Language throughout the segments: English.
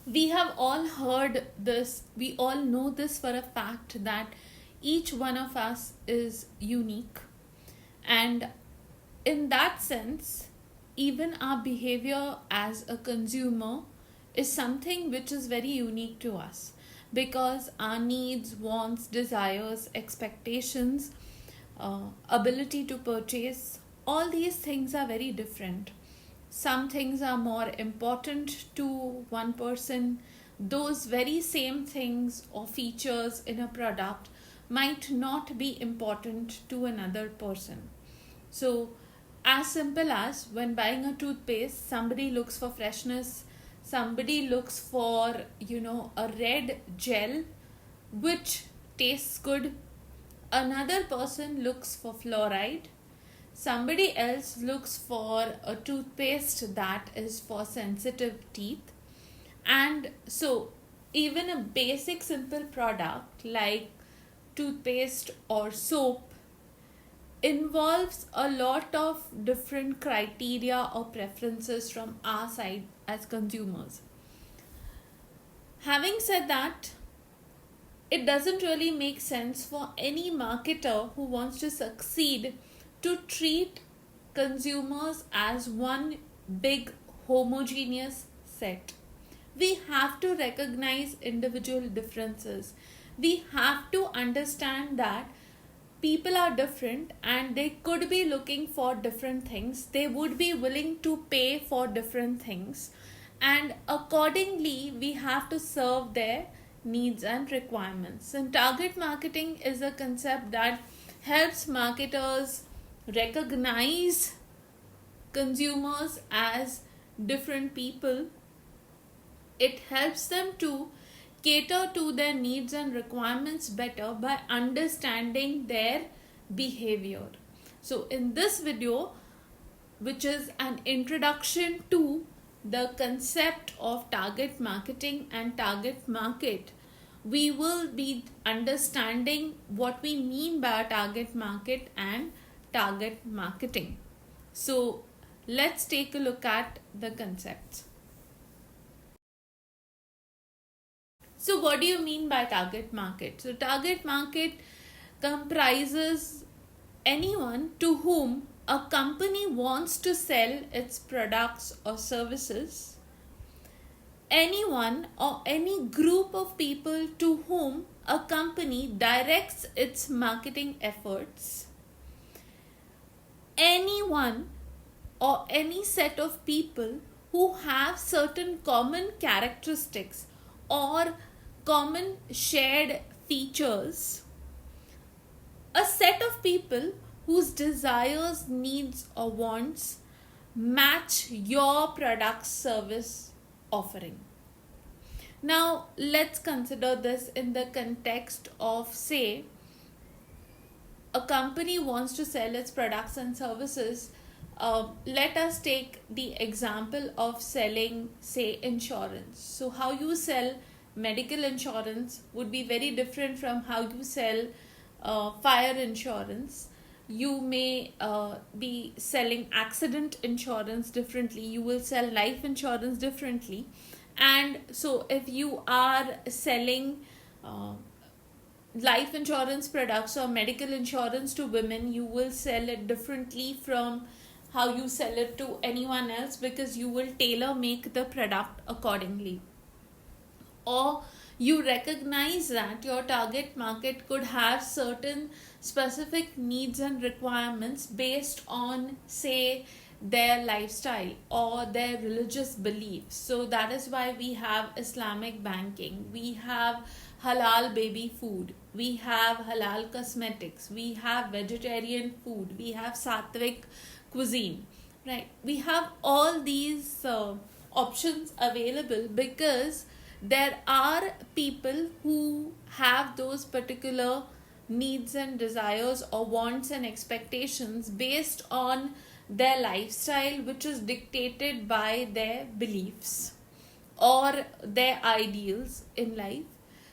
We have all heard this, we all know this for a fact that each one of us is unique. And in that sense, even our behavior as a consumer is something which is very unique to us, because our needs, wants, desires, expectations, ability to purchase, all these things are very different. Some things are more important to one person. Those very same things or features in a product might not be important to another person. So, as simple as when buying a toothpaste, somebody looks for freshness, somebody looks for, a red gel which tastes good, another person looks for fluoride, somebody else looks for a toothpaste that is for sensitive teeth. And so, even a basic simple product like toothpaste or soap involves a lot of different criteria or preferences from our side as consumers. Having said that, it doesn't really make sense for any marketer who wants to succeed to treat consumers as one big homogeneous set. We have to recognize individual differences. We have to understand that people are different and they could be looking for different things. They would be willing to pay for different things. And accordingly, we have to serve their needs and requirements. And target marketing is a concept that helps marketers recognize consumers as different people. It helps them to cater to their needs and requirements better by understanding their behavior. So, in this video, which is an introduction to the concept of target marketing and target market, we will be understanding what we mean by a target market and target marketing. So, let's take a look at the concepts. So, what do you mean by target market? So, target market comprises anyone to whom a company wants to sell its products or services, anyone or any group of people to whom a company directs its marketing efforts, anyone or any set of people who have certain common characteristics or common shared features, a set of people whose desires, needs, or wants match your product service offering. Now, let's consider this in the context of, say, a company wants to sell its products and services. Let us take the example of selling, say, insurance. So, how you sell medical insurance would be very different from how you sell fire insurance. You may be selling accident insurance differently. You will sell life insurance differently. And so, if you are selling life insurance products or medical insurance to women, you will sell it differently from how you sell it to anyone else, because you will tailor make the product accordingly. Or you recognize that your target market could have certain specific needs and requirements based on, say, their lifestyle or their religious beliefs. So that is why we have Islamic banking, we have halal baby food, we have halal cosmetics, we have vegetarian food, we have sattvic cuisine, right? We have all these options available because there are people who have those particular needs and desires or wants and expectations based on their lifestyle, which is dictated by their beliefs or their ideals in life.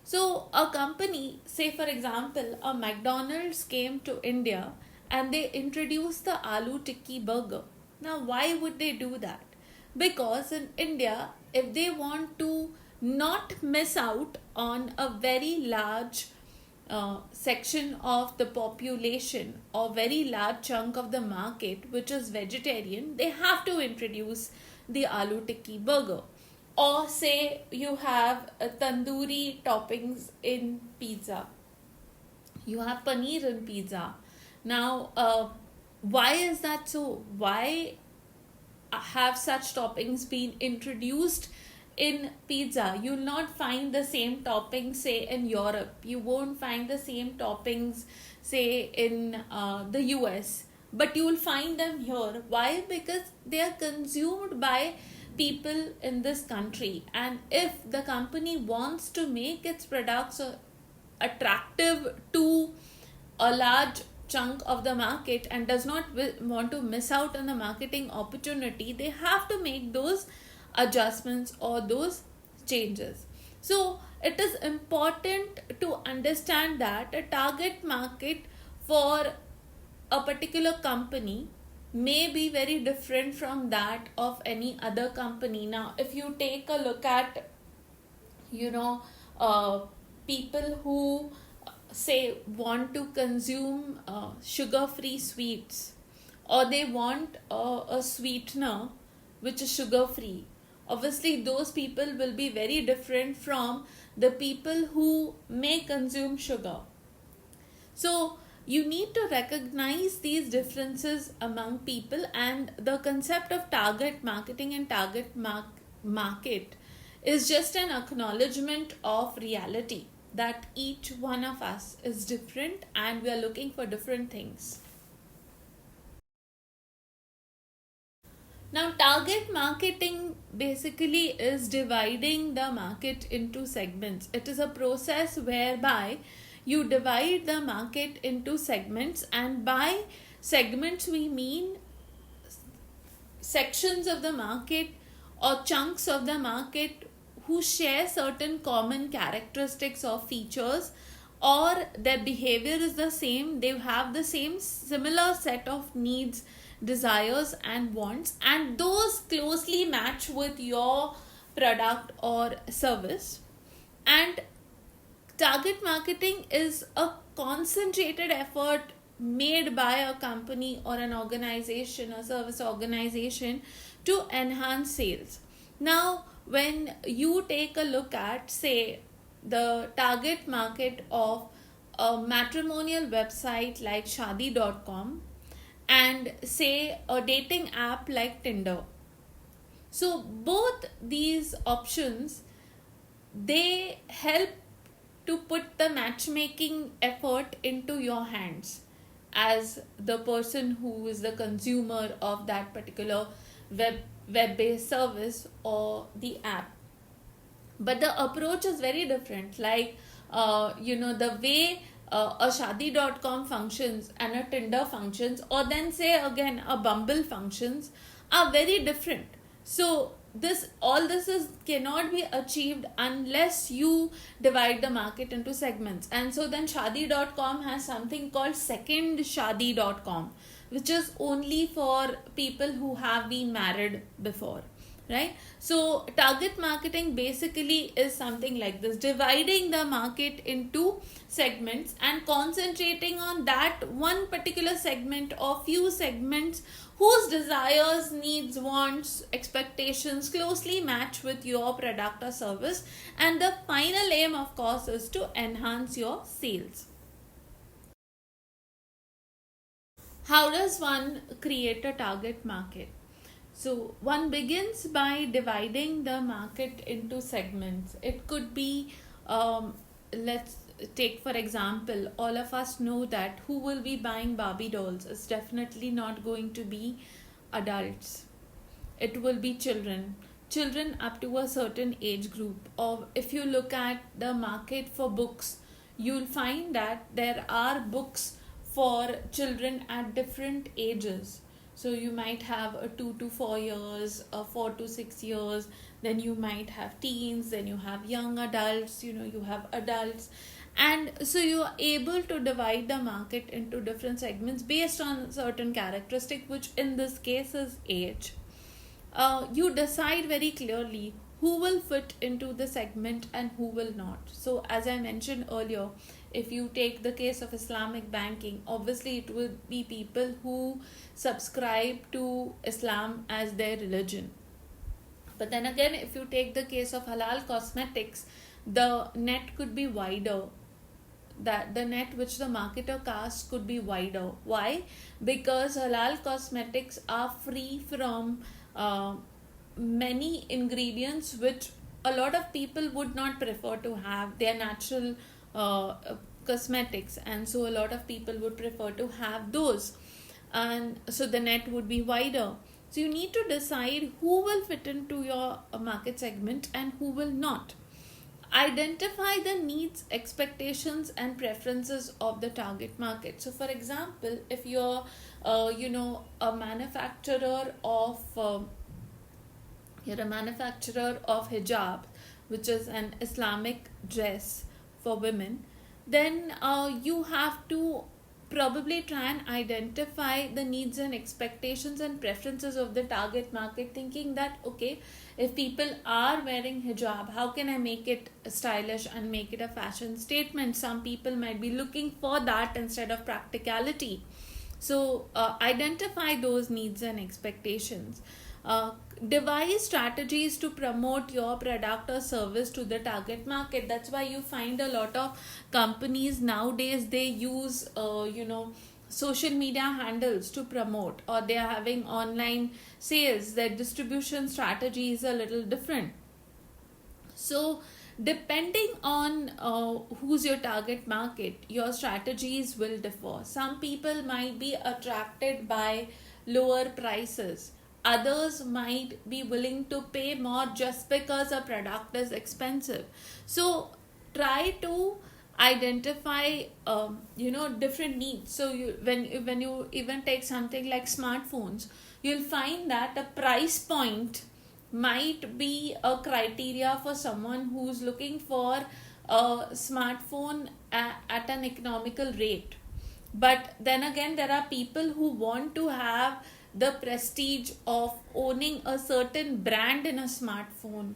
So, a company, say for example, a McDonald's came to India and they introduced the Aloo Tikki burger. Now, why would they do that? Because in India, if they want to not miss out on a very large section of the population or very large chunk of the market which is vegetarian, they have to introduce the aloo tikki burger. Or say you have tandoori toppings in pizza, you have paneer in pizza. Now, why is that so? Why have such toppings been introduced in pizza? You'll not find the same toppings, say, in Europe. You won't find the same toppings, say, in the US. But you will find them here. Why? Because they are consumed by people in this country. And if the company wants to make its products attractive to a large chunk of the market and does not want to miss out on the marketing opportunity, they have to make those adjustments or those changes. So it is important to understand that a target market for a particular company may be very different from that of any other company. Now, if you take a look at, you know, people who say want to consume sugar free sweets, or they want a sweetener which is sugar free, obviously those people will be very different from the people who may consume sugar. So you need to recognize these differences among people, and the concept of target marketing and target market is just an acknowledgement of reality that each one of us is different and we are looking for different things. Now, target marketing basically is dividing the market into segments. It is a process whereby you divide the market into segments, and by segments we mean sections of the market or chunks of the market who share certain common characteristics or features, or their behavior is the same, they have the same similar set of needs, desires and wants, and those closely match with your product or service. And target marketing is a concentrated effort made by a company or an organization, a service organization, to enhance sales. Now, when you take a look at, say, the target market of a matrimonial website like Shaadi.com and say a dating app like Tinder, so both these options, they help to put the matchmaking effort into your hands as the person who is the consumer of that particular web-based service or the app. But the approach is very different. Like, the way a Shaadi.com functions and a Tinder functions, or then say again a Bumble functions, are very different. So all this cannot be achieved unless you divide the market into segments. And so then Shaadi.com has something called second Shaadi.com, which is only for people who have been married before, right? So target marketing basically is something like this: dividing the market into segments and concentrating on that one particular segment or few segments whose desires, needs, wants, expectations closely match with your product or service. And the final aim, of course, is to enhance your sales. How does one create a target market? So one begins by dividing the market into segments. It could be, let's take for example, all of us know that who will be buying Barbie dolls is definitely not going to be adults. It will be children up to a certain age group. Or if you look at the market for books, you'll find that there are books for children at different ages. So you might have a 2 to 4 years, a 4 to 6 years, then you might have teens, then you have young adults, you have adults. And so you are able to divide the market into different segments based on certain characteristic, which in this case is age. You decide very clearly who will fit into the segment and who will not. So, as I mentioned earlier, if you take the case of Islamic banking, obviously it will be people who subscribe to Islam as their religion. But then again, if you take the case of halal cosmetics, the net could be wider. That the net which the marketer casts could be wider. Why? Because halal cosmetics are free from many ingredients which a lot of people would not prefer to have. They are natural uh, cosmetics, and so a lot of people would prefer to have those, and so the net would be wider. So you need to decide who will fit into your market segment and who will not. Identify the needs, expectations, and preferences of the target market. So, for example, if you're, a manufacturer of you're a manufacturer of hijab, which is an Islamic dress for women, then you have to probably try and identify the needs and expectations and preferences of the target market, thinking that okay, if people are wearing hijab, how can I make it stylish and make it a fashion statement? Some people might be looking for that instead of practicality. So identify those needs and expectations. Devise strategies to promote your product or service to the target market. That's why you find a lot of companies nowadays, they use social media handles to promote, or they are having online sales. Their distribution strategy is a little different. So depending on who's your target market, your strategies will differ. Some people might be attracted by lower prices, others might be willing to pay more just because a product is expensive. So try to identify different needs. So when you even take something like smartphones, you'll find that a price point might be a criteria for someone who's looking for a smartphone at an economical rate. But then again, there are people who want to have the prestige of owning a certain brand in a smartphone,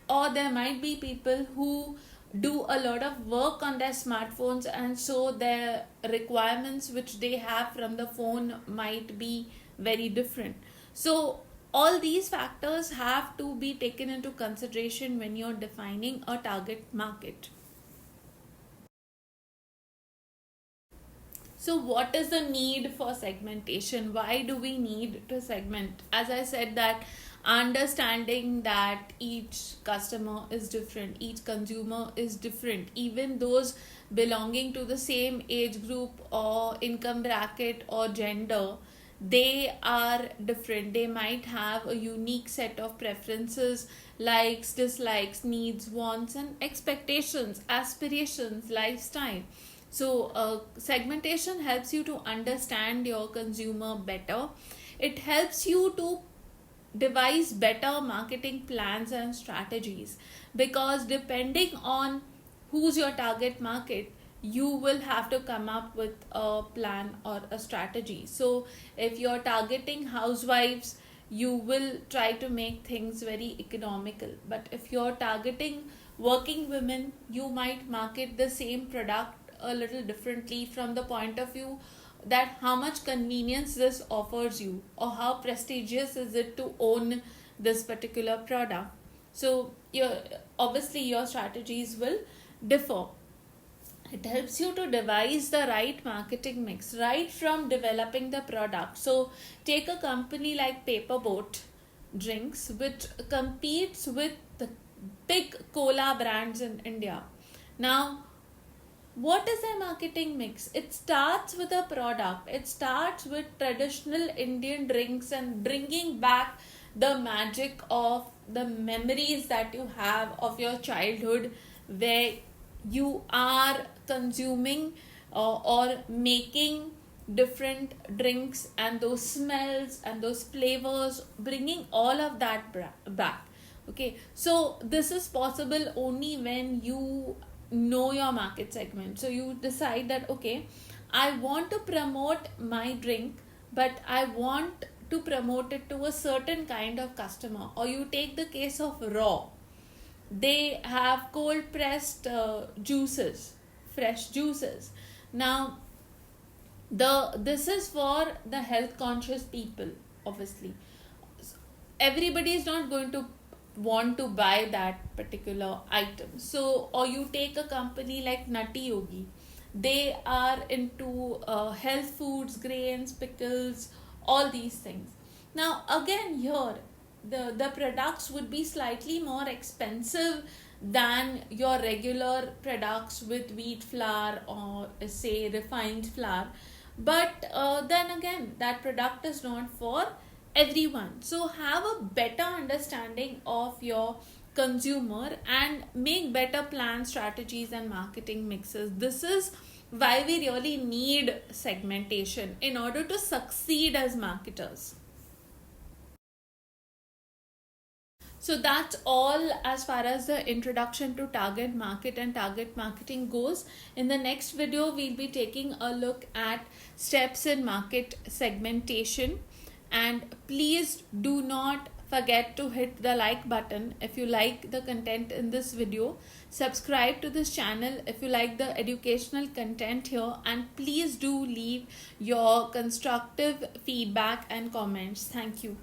or there might be people who do a lot of work on their smartphones, and so their requirements which they have from the phone might be very different. So all these factors have to be taken into consideration when you're defining a target market. So, what is the need for segmentation? Why do we need to segment? As I said, that understanding that each customer is different, each consumer is different, even those belonging to the same age group or income bracket or gender, they are different. They might have a unique set of preferences, likes, dislikes, needs, wants, and expectations, aspirations, lifestyle. So, segmentation helps you to understand your consumer better. It helps you to devise better marketing plans and strategies, because depending on who's your target market, you will have to come up with a plan or a strategy. So, if you're targeting housewives, you will try to make things very economical. But if you're targeting working women, you might market the same product a little differently from the point of view that how much convenience this offers you, or how prestigious is it to own this particular product. So obviously your strategies will differ. It helps you to devise the right marketing mix right from developing the product. So take a company like Paperboat Drinks, which competes with the big cola brands in India. Now, what is their marketing mix? It starts with a product. It starts with traditional Indian drinks and bringing back the magic of the memories that you have of your childhood, where you are consuming or making different drinks, and those smells and those flavors, bringing all of that back. Okay, so this is possible only when you know your market segment. So you decide that okay, I want to promote my drink, but I want to promote it to a certain kind of customer. Or you take the case of Raw. they have cold pressed juices, fresh juices. Now this is for the health conscious people, obviously. Everybody is not going to want to buy that particular item. So, or you take a company like Nutty Yogi, they are into health foods, grains, pickles, all these things. Now again here, the products would be slightly more expensive than your regular products with wheat flour or say refined flour, but then again that product is not for everyone. So have a better understanding of your consumer and make better plan strategies and marketing mixes. This is why we really need segmentation in order to succeed as marketers. So that's all as far as the introduction to target market and target marketing goes. In the next video, we'll be taking a look at steps in market segmentation. And please do not forget to hit the like button if you like the content in this video. Subscribe to this channel if you like the educational content here, and please do leave your constructive feedback and comments. Thank you.